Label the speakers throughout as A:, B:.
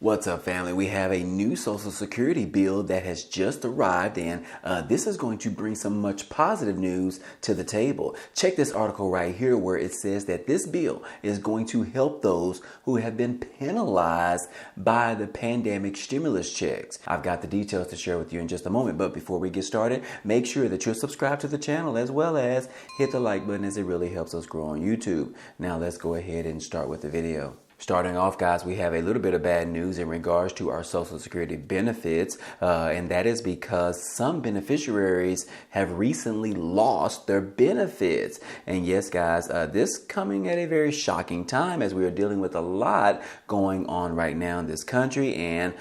A: What's up, family? We have a new Social Security bill that has just arrived, and this is going to bring some much positive news to the table. Check this article right here where it says that this bill is going to help those who have been penalized by the pandemic stimulus checks. I've got the details to share with you in just a moment, but before we get started, make sure that you're subscribed to the channel as well as hit the like button, as it really helps us grow on YouTube. Now let's go ahead and start with the video. Starting off, guys, we have a little bit of bad news in regards to our Social Security benefits, and that is because some beneficiaries have recently lost their benefits. And yes, guys, this coming at a very shocking time as we are dealing with a lot going on right now in this country, and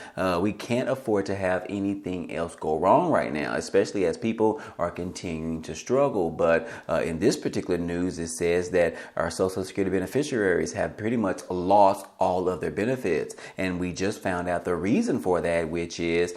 A: we can't afford to have anything else go wrong right now, especially as people are continuing to struggle. But in this particular news, it says that our Social Security beneficiaries have pretty much lost all of their benefits, and we just found out the reason for that, which is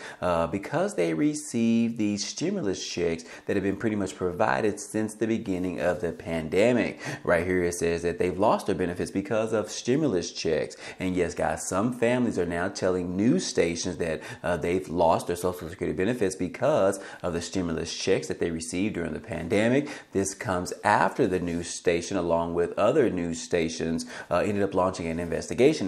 A: because they received these stimulus checks that have been pretty much provided since the beginning of the pandemic. Right here it says that they've lost their benefits because of stimulus checks. And yes, guys, some families are now telling news stations that they've lost their Social Security benefits because of the stimulus checks that they received during the pandemic. This comes after the news station, along with other news stations, ended up launching an investigation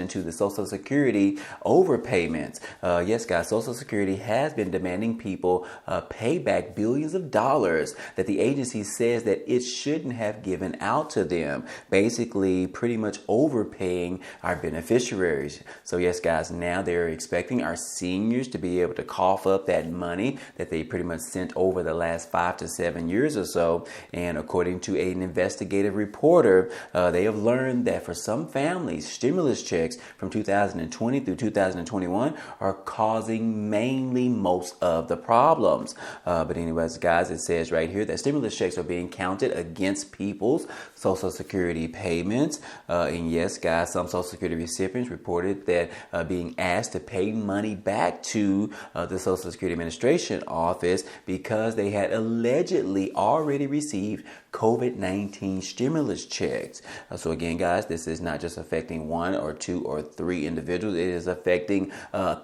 A: into the Social Security overpayments. Yes, guys, Social Security has been demanding people pay back billions of dollars that the agency says that it shouldn't have given out to them, basically pretty much overpaying our beneficiaries. So yes, guys, now they're expecting our seniors to be able to cough up that money that they pretty much sent over the last 5 to 7 years or so. And according to an investigative reporter, they have learned that for some families, stimulus checks from 2020 through 2021 are causing mainly most of the problems. But anyways, guys, it says right here that stimulus checks are being counted against people's Social Security payments. And yes, guys, some Social Security recipients reported that being asked to pay money back to the Social Security Administration office because they had allegedly already received COVID-19 stimulus checks. So again, guys, this is not just affecting one or two or three individuals. It is affecting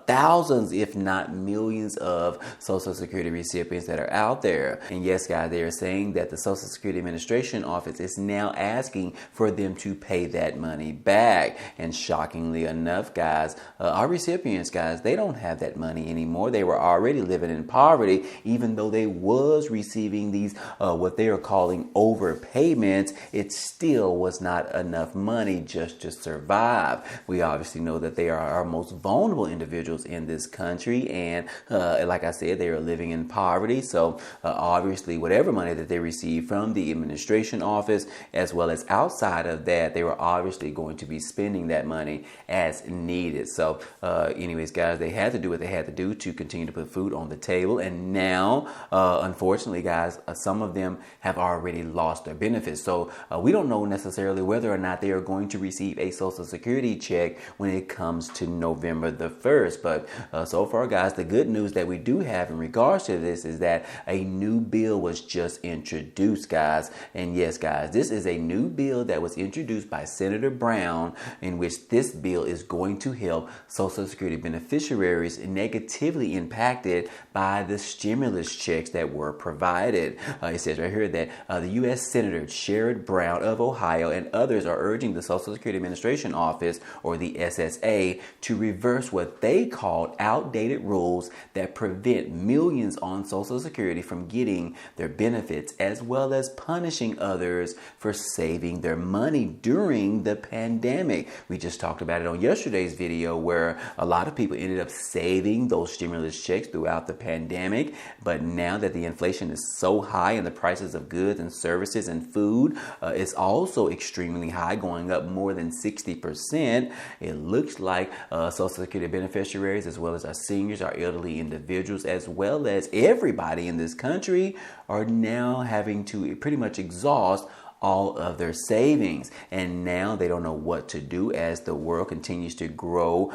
A: thousands, if not millions, of Social Security recipients that are out there. And yes, guys, they are saying that the Social Security Administration office is now asking for them to pay that money back. And shockingly enough, guys, our recipients, guys, they don't have that money anymore. They were already living in poverty, even though they was receiving these what they are calling overpayments. It still was not enough money just to survive. We obviously know that they are our most vulnerable individuals in this country, and like I said, they are living in poverty. So obviously whatever money that they receive from the administration office, as well as outside of that, they were obviously going to be spending that money as needed. So anyways, guys, they had to do what they had to do to continue to put food on the table. And now unfortunately, guys, some of them have already lost their benefits. So we don't know necessarily whether or not they are going to receive a Social Security check when it comes to November the 1st. But so far, guys, the good news that we do have in regards to this is that a new bill was just introduced, guys. And yes, guys, this is a new bill that was introduced by Senator Brown, in which this bill is going to help Social Security beneficiaries negatively impacted by the stimulus checks that were provided. It says right here that the U.S. Senator Sherrod Brown of Ohio and others are urging the Social Security Administration Office, or the SSA, to reverse what they called outdated rules that prevent millions on Social Security from getting their benefits, as well as punishing others for saving their money during the pandemic. We just talked about it on yesterday's video, where a lot of people ended up saving those stimulus checks throughout the pandemic. But now that the inflation is so high and the prices of goods and services and food is also extremely high, going up more than 60%, it looks like Social Security beneficiaries, as well as our seniors, our elderly individuals, as well as everybody in this country, are now having to pretty much exhaust all of their savings. And now they don't know what to do as the world continues to grow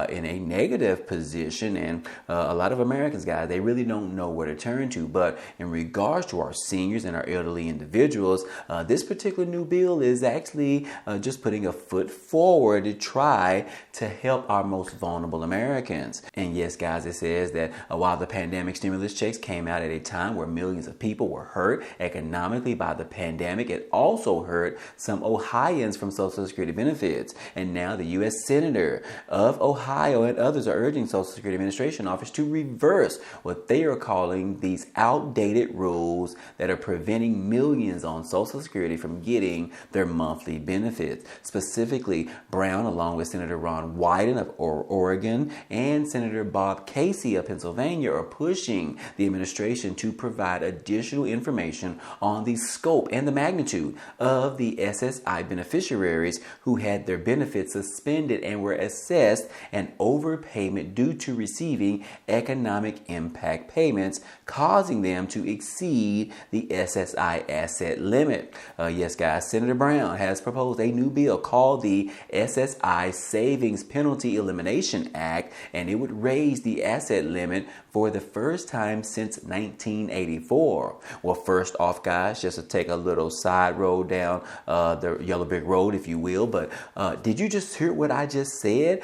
A: in a negative position. And a lot of Americans, guys, they really don't know where to turn to. But in regards to our seniors and our elderly individuals, this particular new bill is actually just putting a foot forward to try to help our most vulnerable Americans. And yes, guys, it says that while the pandemic stimulus checks came out at a time where millions of people were hurt economically by the pandemic, it also hurt some Ohioans from Social Security benefits. And now the U.S. Senator of Ohio and others are urging Social Security Administration office to reverse what they are calling these outdated rules that are preventing millions on Social Security from getting their monthly benefits. Specifically, Brown, along with Senator Ron Wyden of Oregon and Senator Bob Casey of Pennsylvania, are pushing the administration to provide additional information on the scope and the magnitude of the SSI beneficiaries who had their benefits suspended and were assessed an overpayment due to receiving economic impact payments, causing them to exceed the SSI asset limit. Yes, guys, Senator Brown has proposed a new bill called the SSI Savings Penalty Elimination Act, and it would raise the asset limit for the first time since 1984. Well, first off, guys, just to take a little side road down the yellow brick road, if you will, but did you just hear what I just said?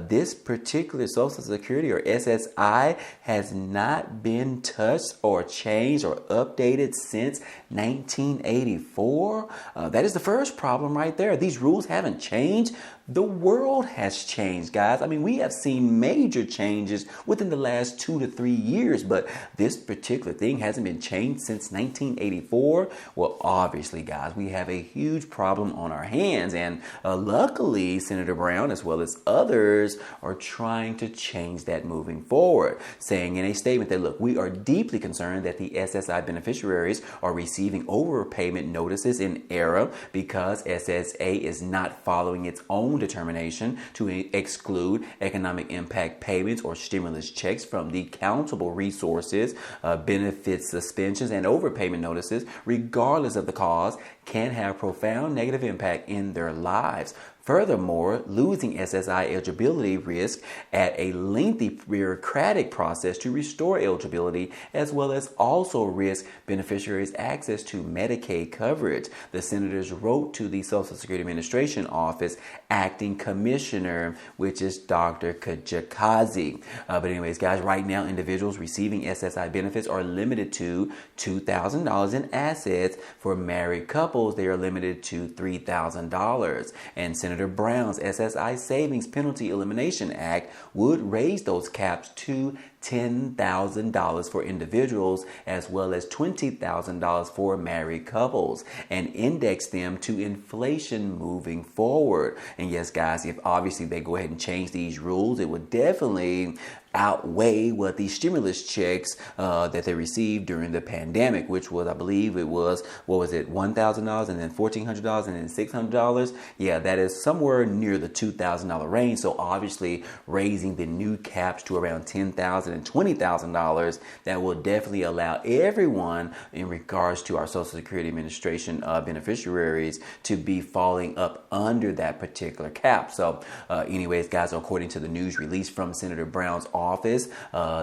A: This particular Social Security or SSI has not been touched or changed or updated since 1984. That is the first problem right there. These rules haven't changed. The world has changed, guys. I mean, we have seen major changes within the last 2 to 3 years, but this particular thing hasn't been changed since 1984. Well, obviously, guys, we have a huge problem on our hands, and luckily, Senator Brown, as well as others, are trying to change that moving forward, saying in a statement that, look, we are deeply concerned that the SSI beneficiaries are receiving overpayment notices in error because SSA is not following its own determination to exclude economic impact payments or stimulus checks from the countable resources. Benefits suspensions and overpayment notices, regardless of the cause, can have profound negative impact in their lives. Furthermore, losing SSI eligibility risk at a lengthy bureaucratic process to restore eligibility, as well as also risk beneficiaries' access to Medicaid coverage. The senators wrote to the Social Security Administration Office acting commissioner, which is Dr. Kijakazi. But anyways, guys, right now, individuals receiving SSI benefits are limited to $2,000 in assets. For married couples, they are limited to $3,000. And Senator Brown's SSI Savings Penalty Elimination Act would raise those caps to $10,000 for individuals as well as $20,000 for married couples and index them to inflation moving forward. And yes, guys, if obviously they go ahead and change these rules, it would definitely outweigh what the stimulus checks that they received during the pandemic, which was, I believe it was, what was it, $1,000 and then $1,400 and then $600. Yeah, that is somewhere near the $2,000 range. So obviously raising the new caps to around $10,000 and $20,000, that will definitely allow everyone in regards to our Social Security Administration beneficiaries to be falling up under that particular cap. So anyways, guys, according to the news release from Senator Brown's office,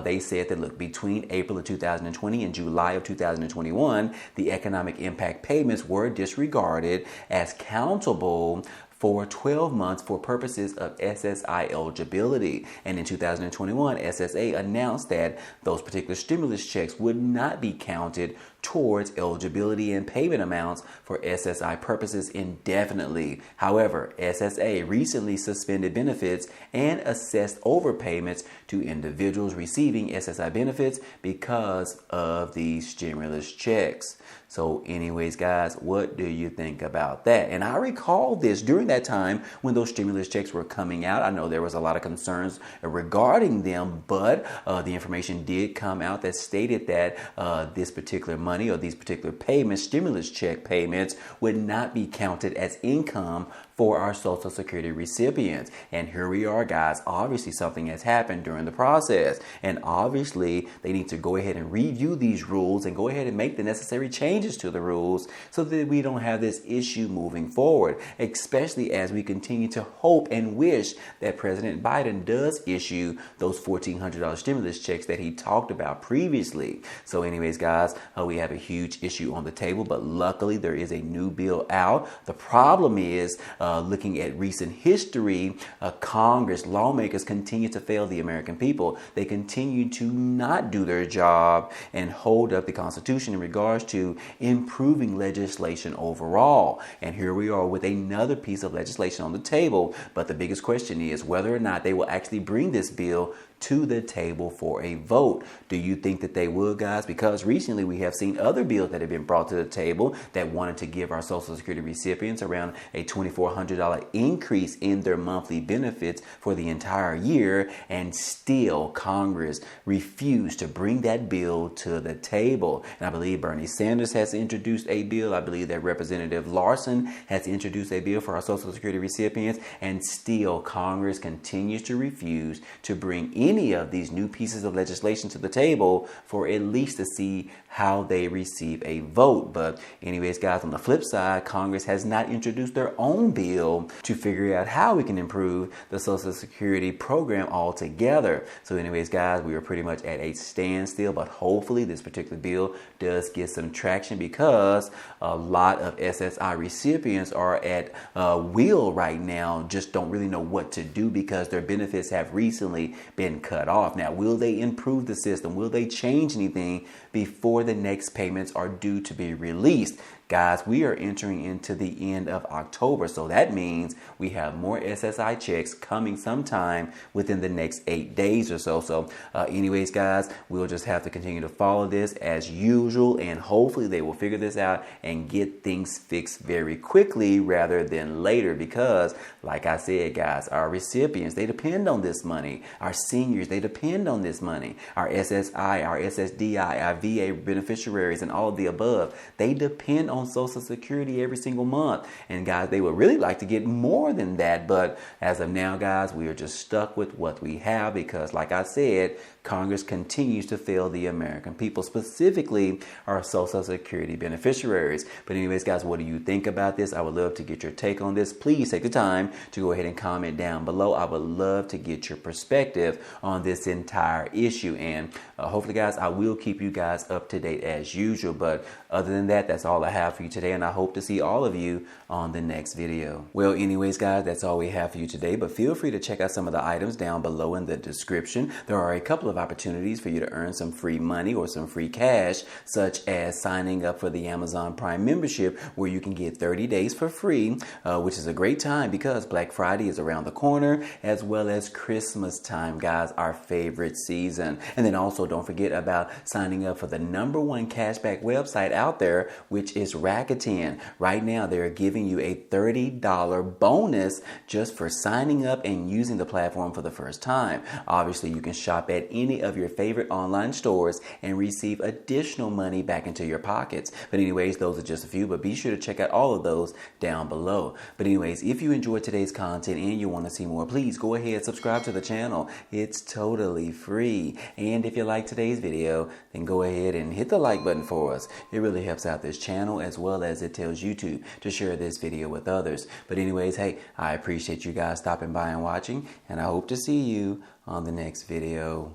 A: they said that, look, between April of 2020 and July of 2021, the economic impact payments were disregarded as countable for 12 months for purposes of SSI eligibility. And in 2021, SSA announced that those particular stimulus checks would not be counted towards eligibility and payment amounts for SSI purposes indefinitely. However, SSA recently suspended benefits and assessed overpayments to individuals receiving SSI benefits because of these stimulus checks. So anyways, guys, what do you think about that? And I recall this during that time when those stimulus checks were coming out. I know there was a lot of concerns regarding them, but the information did come out that stated that this particular money or these particular payments, stimulus check payments, would not be counted as income for our Social Security recipients. And here we are, guys. Obviously, something has happened during the process. And obviously, they need to go ahead and review these rules and go ahead and make the necessary changes to the rules so that we don't have this issue moving forward, especially as we continue to hope and wish that President Biden does issue those $1,400 stimulus checks that he talked about previously. So anyways, guys, we have a huge issue on the table, but luckily there is a new bill out. The problem is, looking at recent history, Congress, lawmakers continue to fail the American people. They continue to not do their job and hold up the Constitution in regards to improving legislation overall. And here we are with another piece of legislation on the table. But the biggest question is whether or not they will actually bring this bill to the table for a vote. Do you think that they will, guys? Because recently we have seen other bills that have been brought to the table that wanted to give our Social Security recipients around a $2,400 increase in their monthly benefits for the entire year, and still Congress refused to bring that bill to the table. And I believe Bernie Sanders has introduced a bill. I believe that Representative Larson has introduced a bill for our Social Security recipients, and still Congress continues to refuse to bring any of these new pieces of legislation to the table for at least to see how they receive a vote. But anyways, guys, on the flip side, Congress has not introduced their own bill to figure out how we can improve the Social Security program altogether. So anyways, guys, we are pretty much at a standstill, but hopefully this particular bill does get some traction, because a lot of SSI recipients are at will right now, just don't really know what to do because their benefits have recently been cut off. Now, will they improve the system? Will they change anything before the next payments are due to be released? Guys, we are entering into the end of October, so that means we have more SSI checks coming sometime within the next 8 days or so. So anyways, guys, we'll just have to continue to follow this as usual, and hopefully they will figure this out and get things fixed very quickly rather than later, because like I said, guys, our recipients, they depend on this money. Our seniors, they depend on this money. Our SSI, our SSDI, our VA beneficiaries, and all of the above, they depend on Social Security every single month. And guys, they would really like to get more than that, but as of now, guys, we are just stuck with what we have because, like I said, Congress continues to fail the American people, specifically our Social Security beneficiaries. But anyways, guys, what do you think about this? I would love to get your take on this. Please take the time to go ahead and comment down below. I would love to get your perspective on this entire issue. And hopefully, guys, I will keep you guys up to date as usual. But other than that, that's all I have for you today. And I hope to see all of you on the next video. Well, anyways, guys, that's all we have for you today. But feel free to check out some of the items down below in the description. There are a couple of opportunities for you to earn some free money or some free cash, such as signing up for the Amazon Prime membership, where you can get 30 days for free, which is a great time because Black Friday is around the corner, as well as Christmas time, guys, our favorite season. And then also don't forget about signing up for the #1 cashback website out there, which is Rakuten. Right now, they're giving you a $30 bonus just for signing up and using the platform for the first time. Obviously, you can shop at any of your favorite online stores and receive additional money back into your pockets. But anyways, those are just a few, but be sure to check out all of those down below. But anyways, if you enjoyed today's content and you want to see more, please go ahead and subscribe to the channel. It's totally free. And if you like today's video, then go ahead and hit the like button for us. It really helps out this channel, as well as it tells YouTube to share this video with others. But anyways, hey, I appreciate you guys stopping by and watching, and I hope to see you on the next video.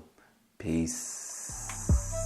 A: Peace.